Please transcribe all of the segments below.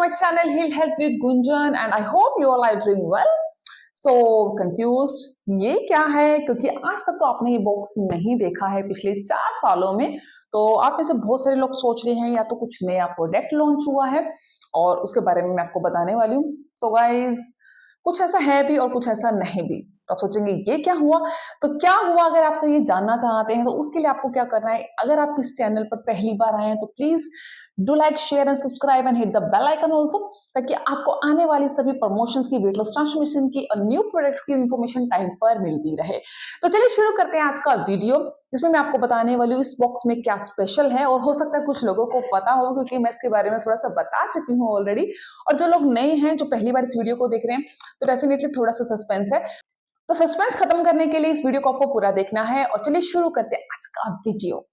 my channel Heal Health with Gunjan and I hope you all are doing well. So confused ये क्या है, क्योंकि आज तक तो आपने ये बॉक्स नहीं देखा है पिछले 4 सालों में। तो आप में से बहुत सारे लोग सोच रहे हैं या तो कुछ नया प्रोडक्ट लॉन्च हुआ है और उसके बारे में मैं आपको बताने वाली हूँ। तो गाइज कुछ ऐसा है भी और कुछ ऐसा नहीं भी। तो आप सोचेंगे ये क्या हुआ, तो क्या हुआ अगर आप सब ये जानना चाहते हैं तो उसके लिए आपको क्या करना है। अगर आप इस चैनल पर पहली बार आए हैं तो please do like, share and subscribe and hit the bell icon also, ताकि आपको आने वाली सभी प्रमोशंस की, वेट लॉस ट्रांसफॉर्मेशन की और न्यू प्रोडक्ट्स की इंफॉर्मेशन टाइम पर मिलती रहे। तो चलिए शुरू करते हैं आज का वीडियो, जिसमें मैं आपको बताने वाली हूँ इस बॉक्स में क्या स्पेशल है। और हो सकता है कुछ लोगों को पता हो, क्योंकि मैं इसके बारे में थोड़ा सा बता चुकी हूँ ऑलरेडी। और जो लोग नए हैं, जो पहली बार इस वीडियो को देख रहे हैं, तो डेफिनेटली थोड़ा सा सस्पेंस है। तो सस्पेंस खत्म करने के लिए इस वीडियो को आपको पूरा देखना है। और चलिए शुरू करते हैं आज का video.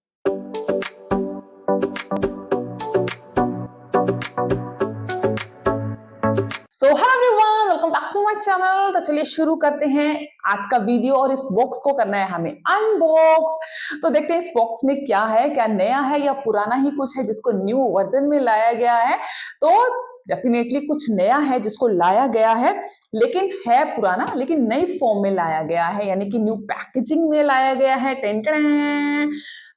So hello everyone, welcome back to my channel. तो चलिए शुरू करते हैं आज का वीडियो। और इस बॉक्स को करना है हमें अनबॉक्स। तो देखते हैं इस बॉक्स में क्या है, क्या नया है या पुराना ही कुछ है जिसको न्यू वर्जन में लाया गया है। तो डेफिनेटली कुछ नया है जिसको लाया गया है, लेकिन है पुराना, लेकिन नई फॉर्म में लाया गया है, यानी कि न्यू पैकेजिंग में लाया गया है। टेंशन।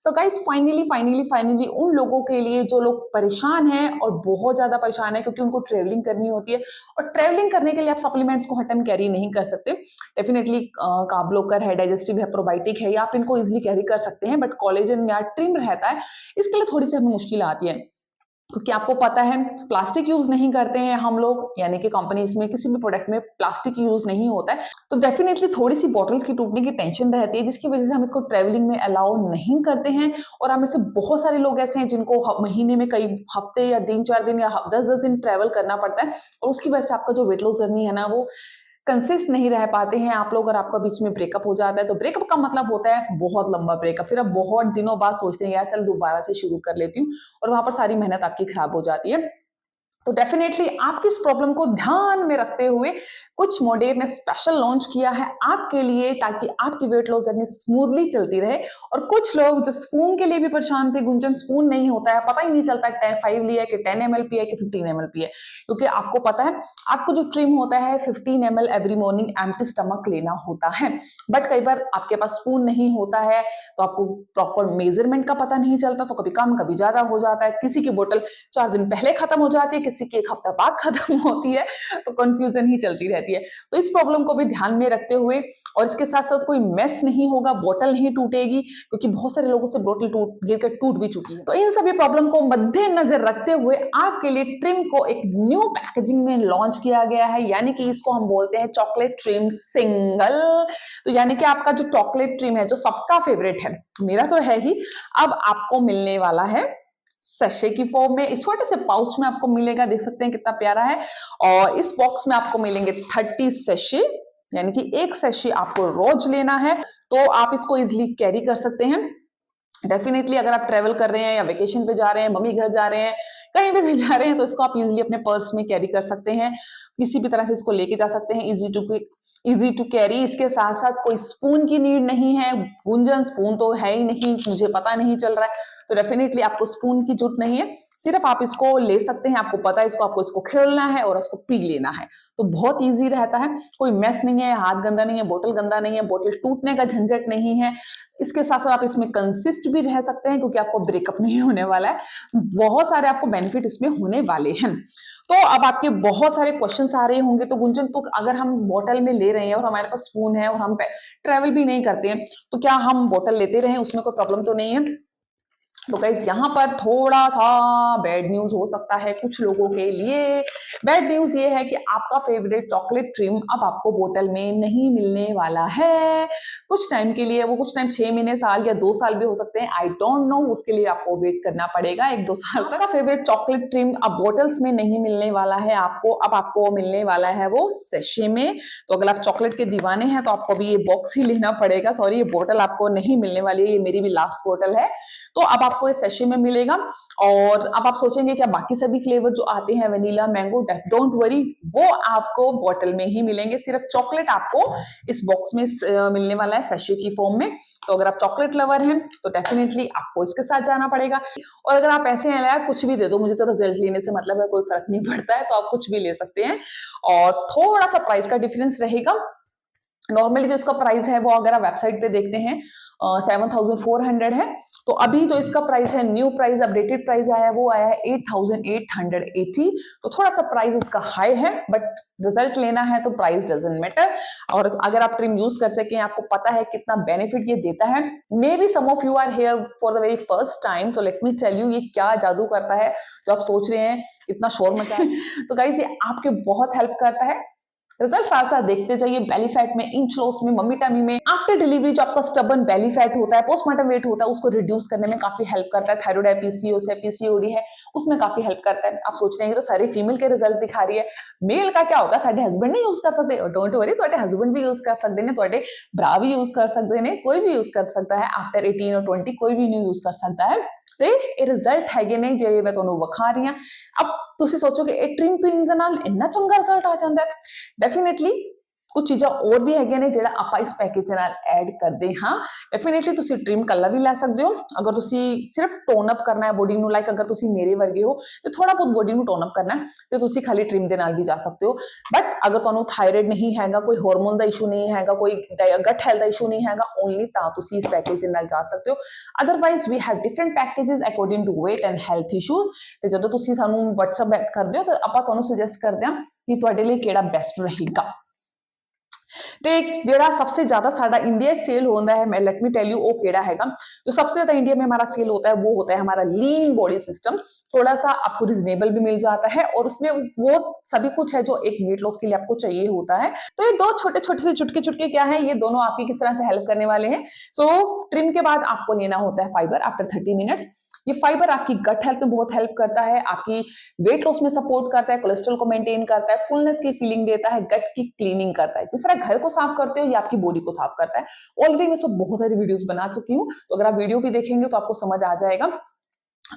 तो गाइस फाइनली उन लोगों के लिए जो लोग परेशान हैं और बहुत ज्यादा परेशान है, क्योंकि उनको ट्रेवलिंग करनी होती है और ट्रेवलिंग करने के लिए आप सप्लीमेंट्स को हर टाइम कैरी नहीं कर सकते। डेफिनेटली कार्ब ब्लोकर है, डाइजेस्टिव है, प्रोबायोटिक है, या आप इनको इजिली कैरी कर सकते हैं। बट कोलेजन या ट्रिम रहता है, इसके लिए थोड़ी सी हमें मुश्किल आती है, क्योंकि आपको पता है प्लास्टिक यूज नहीं करते हैं हम लोग, यानी कि कंपनीज में किसी भी प्रोडक्ट में प्लास्टिक यूज नहीं होता है। तो डेफिनेटली थोड़ी सी बॉटल्स की टूटने की टेंशन रहती है, जिसकी वजह से हम इसको ट्रेवलिंग में अलाउ नहीं करते हैं। और हम में से बहुत सारे लोग ऐसे हैं जिनको महीने में कई हफ्ते या 3-4 दिन या 10-10 दिन ट्रेवल करना पड़ता है, और उसकी वजह से आपका जो वेट लॉस जर्नी है ना, वो कंसिस्ट नहीं रह पाते हैं आप लोग। और आपका बीच में ब्रेकअप हो जाता है, तो ब्रेकअप का मतलब होता है बहुत लंबा ब्रेकअप। फिर आप बहुत दिनों बाद सोचते हैं यार चल दोबारा से शुरू कर लेती हूँ, और वहां पर सारी मेहनत आपकी खराब हो जाती है। तो डेफिनेटली आपकी इस प्रॉब्लम को ध्यान में रखते हुए कुछ मॉडेल ने स्पेशल लॉन्च किया है आपके लिए, ताकि आपकी वेट लॉस जर्नी स्मूथली चलती रहे। और कुछ लोग जो स्पून के लिए भी परेशान थे, गुंजन स्पून नहीं होता है, पता ही नहीं चलता 5 लिया कि 10 ml पिया कि 15 ml पिया, क्योंकि आपको पता है आपको जो ट्रिम होता है 15 ml every morning empty stomach लेना होता है। बट कई बार आपके पास स्पून नहीं होता है, तो आपको प्रॉपर मेजरमेंट का पता नहीं चलता, तो कभी कम कभी ज्यादा हो जाता है। किसी की बोतल 4 दिन पहले खत्म हो जाती है, किसी की 1 हफ्ता बाद खत्म होती है, तो कंफ्यूजन ही चलती रहती है। तो इस प्रॉब्लम को भी ध्यान में रखते हुए, और इसके साथ साथ कोई मेस नहीं होगा, बोतल नहीं टूटेगी, क्योंकि बहुत सारे लोगों से बोतल गिरकर टूट भी चुकी है। तो इन सभी प्रॉब्लम को मद्देनजर रखते हुए आपके लिए ट्रिम को एक न्यू पैकेजिंग में लॉन्च किया गया है, यानी कि इसको हम बोलते हैं चॉकलेट ट्रिम सिंगल। तो यानी कि आपका जो चॉकलेट ट्रिम है, जो सबका फेवरेट है, मेरा तो है ही, अब आपको मिलने वाला है सैशे की फॉर्म में। इस छोटे से पाउच में आपको मिलेगा, देख सकते हैं कितना प्यारा है। और इस बॉक्स में आपको मिलेंगे 30 सैशे, यानी कि 1 सैशे आपको रोज लेना है। तो आप इसको इजिली कैरी कर सकते हैं। डेफिनेटली अगर आप ट्रेवल कर रहे हैं या वेकेशन पे जा रहे हैं, मम्मी घर जा रहे हैं, कहीं भी जा रहे हैं, तो इसको आप इजिली अपने पर्स में कैरी कर सकते हैं। किसी भी तरह से इसको लेके जा सकते हैं, इजी टू कैरी। इसके साथ साथ कोई स्पून की नीड नहीं है। गुंजन स्पून तो है ही नहीं, मुझे पता नहीं चल रहा है, तो डेफिनेटली आपको स्पून की जरूरत नहीं है। सिर्फ आप इसको ले सकते हैं, आपको पता है आपको इसको खेलना है और इसको पी लेना है। तो बहुत इजी रहता है, कोई मेस नहीं है, हाथ गंदा नहीं है, बोतल गंदा नहीं है, बोतल टूटने का झंझट नहीं है। इसके साथ साथ आप इसमें कंसिस्ट भी रह सकते हैं, क्योंकि आपको ब्रेकअप नहीं होने वाला है। बहुत सारे आपको बेनिफिट इसमें होने वाले हैं। तो अब आपके बहुत सारे क्वेश्चंस आ रहे होंगे, तो गुंजन तो अगर हम बोतल में ले रहे हैं और हमारे पास स्पून है और हम ट्रेवल भी नहीं करते हैं, तो क्या हम बोतल लेते रहें, उसमें कोई प्रॉब्लम तो नहीं है? तो गाइस यहाँ पर थोड़ा सा बैड न्यूज हो सकता है कुछ लोगों के लिए। बैड न्यूज ये है कि आपका फेवरेट चॉकलेट ट्रिम अब आपको बोतल में नहीं मिलने वाला है कुछ टाइम के लिए। वो कुछ टाइम 6 महीने, साल या 2 साल भी हो सकते हैं, आई डोंट नो। उसके लिए आपको वेट करना पड़ेगा 1-2 साल तक। फेवरेट चॉकलेट ट्रिम अब बोटल्स में नहीं मिलने वाला है आपको, अब आपको मिलने वाला है वो सैशे में। तो अगर आप चॉकलेट के दीवाने हैं तो आपको भी ये बॉक्स ही लेना पड़ेगा। सॉरी, ये बोतल आपको नहीं मिलने वाली है, ये मेरी भी लास्ट बोतल है। तो अब आपको इस सेशे में मिलेगा। और अब आप सोचेंगे क्या बाकी सभी फ्लेवर जो आते हैं वेनिला मैंगो, डोंट वरी, वो आपको बॉटल में ही मिलेंगे। सिर्फ चॉकलेट आपको इस बॉक्स में मिलने वाला है सेशे की फॉर्म में। तो अगर आप चॉकलेट लवर हैं तो डेफिनेटली आपको इसके साथ जाना पड़ेगा। और अगर आप ऐसे हैं यार कुछ भी दे दो, मुझे तो रिजल्ट लेने से मतलब है, कोई फर्क नहीं पड़ता है, तो आप कुछ भी ले सकते हैं। और थोड़ा सा प्राइस का डिफरेंस रहेगा। नॉर्मली जो इसका प्राइस है वो अगर आप वेबसाइट पे देखते हैं 7,400 है। तो अभी जो इसका प्राइस है, न्यू प्राइस, अपडेटेड प्राइस आया है, वो आया है 8,880। तो थोड़ा सा प्राइस इसका हाई है, बट रिजल्ट लेना है तो प्राइस डजंट मैटर। और अगर आप क्रीम यूज कर सकें, आपको पता है कितना बेनिफिट ये देता है। Maybe some of you are here for the very first time, तो लेट मी टेल यू ये क्या जादू करता है जो आप सोच रहे हैं इतना शोर मचा है। तो गाइस ये आपके बहुत हेल्प करता है। रिजल्ट साथ साथ देखते जाइए, बेली फैट में, इंच लॉस में, मम्मी टमी में, आफ्टर डिलीवरी जो आपका स्टबन बेली फैट होता है, पोस्टमार्टम वेट होता है, उसको रिड्यूस करने में काफी हेल्प करता है। थायराइड है, पीसीओएस है, पीसीओडी है, उसमें काफी हेल्प करता है। आप सोच रहे हैं तो सारी फीमेल के रिजल्ट दिखा रही है, मेल का क्या होगा, साढ़े हस्बैंड नहीं यूज कर सकते? डोंट वरी, थोड़े हस्बैंड भी यूज कर सकते हैं, थोड़े भरा भी यूज कर सकते हैं, कोई भी यूज कर सकता है। आफ्टर 18 और 20 कोई भी नहीं यूज कर सकता है। ਤੇ ਇਹ ਰਿਜ਼ਲਟ ਹੈਗੇ ਨੇ ਜਿਹੜੇ ਮੈਂ ਤੁਹਾਨੂੰ ਵਿਖਾ ਰਹੀ ਹਾਂ। अब ਤੁਸੀਂ ਸੋਚੋਗੇ ਇਹ ਟ੍ਰਿਮ ਪਿਨ ਦੇ ਨਾਲ ਇੰਨਾ ਚੰਗਾ ਰਿਜ਼ਲਟ ਆ ਜਾਂਦਾ ਹੈ। ਡੈਫੀਨਿਟਲੀ कुछ चीज़ा और भी है ने जेड़ा आप इस पैकेज के नाल ऐड करते हाँ। डेफिनेटली तुसी ट्रिम कलर भी लै सकते हो। अगर तुसी सिर्फ टोन अप करना है बॉडी नू, लाइक अगर तुसी मेरे वर्गे हो तो थोड़ा बहुत बॉडी नू टोन अप करना है तो तुसी खाली ट्रिम दे नाल भी जा सकते हो। बट अगर तुहानू थायराइड नहीं हैगा, कोई हार्मोन का इशू नहीं हैगा, कोई गट हेल्थ का इशू नहीं हैगा, ओनली तां तुसी इस पैकेज के नाल जा सकते हो। Otherwise we have different packages according to weight and health issues. तो जदों तुसी सानू व्हाट्सएप करदे हो तो आपां तुहानू सुजैसट करदे हां कि तुहाडे लई किहड़ा बेस्ट रहेगा। ਤੇ ਜਿਹੜਾ सबसे ज्यादा साडा इंडिया सेल होता है, मैं लेट मी टेल यू वो केड़ा हैगा। जो सबसे ज्यादा इंडिया में हमारा सेल होता है वो होता है हमारा लीन बॉडी सिस्टम। थोड़ा सा आपको रिजनेबल भी मिल जाता है और उसमें वो सभी कुछ है जो एक वेट लॉस के लिए आपको चाहिए होता है। तो ये दो छोटे छोटे से चुटके चुटके क्या है, ये दोनों आपकी किस तरह से हेल्प करने वाले हैं। सो ट्रिम के बाद आपको लेना होता है फाइबर आफ्टर 30 मिनट्स। ये फाइबर आपकी गट हेल्थ में बहुत हेल्प करता है, आपकी वेट लॉस में सपोर्ट करता है, कोलेस्ट्रॉल को मेंटेन करता है, फुलनेस की फीलिंग देता है, गट की क्लीनिंग करता है। जिस तरह घर को साफ करते हो ये आपकी बॉडी को साफ करता है। ऑलरेडी मैं सब बहुत सारी वीडियोस बना चुकी हूँ, तो अगर आप वीडियो भी देखेंगे तो आपको समझ आ जाएगा।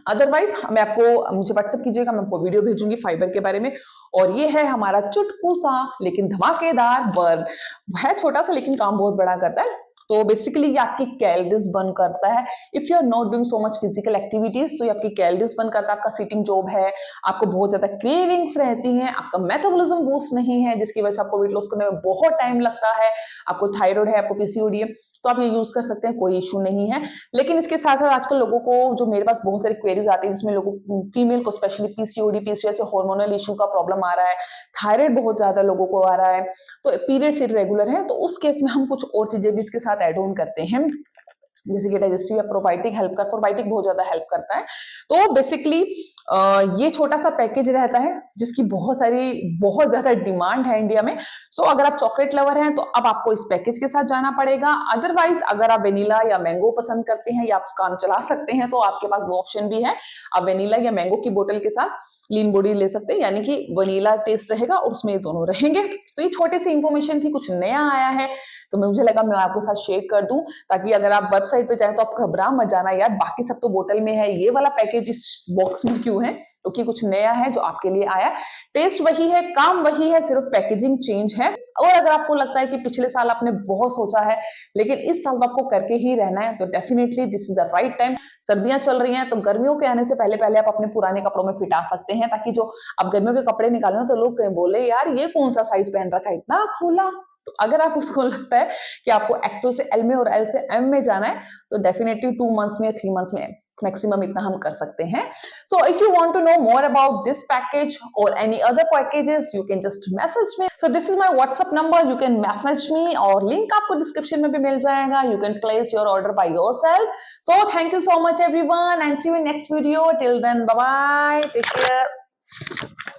अदरवाइज मैं आपको, मुझे व्हाट्सएप कीजिएगा, मैं आपको वीडियो भेजूंगी फाइबर के बारे में। और ये है हमारा चुटकू सा लेकिन धमाकेदार बर्न, है छोटा सा लेकिन काम बहुत बड़ा करता है। तो बेसिकली ये आपकी कैलोरीज बर्न करता है। If you are not doing so much physical activities तो ये आपकी कैलोरीज बर्न करता है। आपका सिटिंग जॉब है, आपको बहुत ज्यादा क्रेविंग्स रहती हैं, आपका मेटाबॉलिज्म बूस्ट नहीं है जिसकी वजह से आपको वेट लॉस करने में बहुत टाइम लगता है, आपको थायराइड है, आपको पीसीओडी है, तो आप ये यूज कर सकते हैं, कोई इशू नहीं है। लेकिन इसके साथ साथ आजकल लोगों को, जो मेरे पास बहुत सारी क्वेरीज आती है जिसमें लोगों, फीमेल को स्पेशली पीसीओडी, पीसीओएस से हार्मोनल इशू का प्रॉब्लम आ रहा है, थायराइड बहुत ज्यादा लोगों को आ रहा है, तो पीरियड्स इरेगुलर है, तो उस केस में हम कुछ और चीजें भी इसके साथ ऐड ऑन करते हैं, जैसे कि डाइजेस्टिव या प्रोबायोटिक हेल्प करता है। प्रोबायोटिक बहुत ज्यादा हेल्प करता है। तो बेसिकली ये छोटा सा पैकेज रहता है जिसकी बहुत ज्यादा डिमांड है इंडिया में। सो अगर आप चॉकलेट लवर हैं तो अब आपको इस पैकेज के साथ जाना पड़ेगा। अदरवाइज अगर आप वेनिला या मैंगो पसंद करते हैं या आप काम चला सकते हैं तो आपके पास वो ऑप्शन भी है। आप वेनिला या मैंगो की बोतल के साथ लीन बॉडी ले सकते हैं, यानी कि वनीला टेस्ट रहेगा और उसमें ये दोनों रहेंगे। तो ये छोटी सी इंफॉर्मेशन थी, कुछ नया आया है तो मुझे लगा मैं आपको साथ शेयर कर दूं, ताकि अगर आप वेबसाइट पे जाए तो आप घबरा मत जाना यार बाकी सब तो बोतल में है, ये वाला पैकेज इस बॉक्स में क्यों है, क्योंकि कुछ नया है जो आपके लिए आया। टेस्ट वही है, काम वही है, सिर्फ पैकेजिंग चेंज है। और अगर आपको लगता है कि पिछले साल आपने बहुत सोचा है लेकिन इस साल आपको करके ही रहना है, तो definitely this is the right time. सर्दियां चल रही हैं तो गर्मियों के आने से पहले पहले आप अपने पुराने कपड़ों में फिटा सकते हैं, ताकि जो आप गर्मियों के कपड़े निकालो ना तो लोग बोले यार ये कौन सा साइज पहन रखा है इतना खुला। तो अगर आप उसको लगता है कि आपको एक्सेल से एल में और एल से एम में जाना है तो डेफिनेटली 2 मंथ्स में या 3 मंथ्स में मैक्सिमम इतना हम कर सकते हैं। So if you want to know more about this package और any other packages you can just message me. So this is my WhatsApp number, you can message me और लिंक आपको description में भी मिल जाएगा। You can place your order by yourself. So thank you so much everyone and see you in next video. Till then bye bye, take care.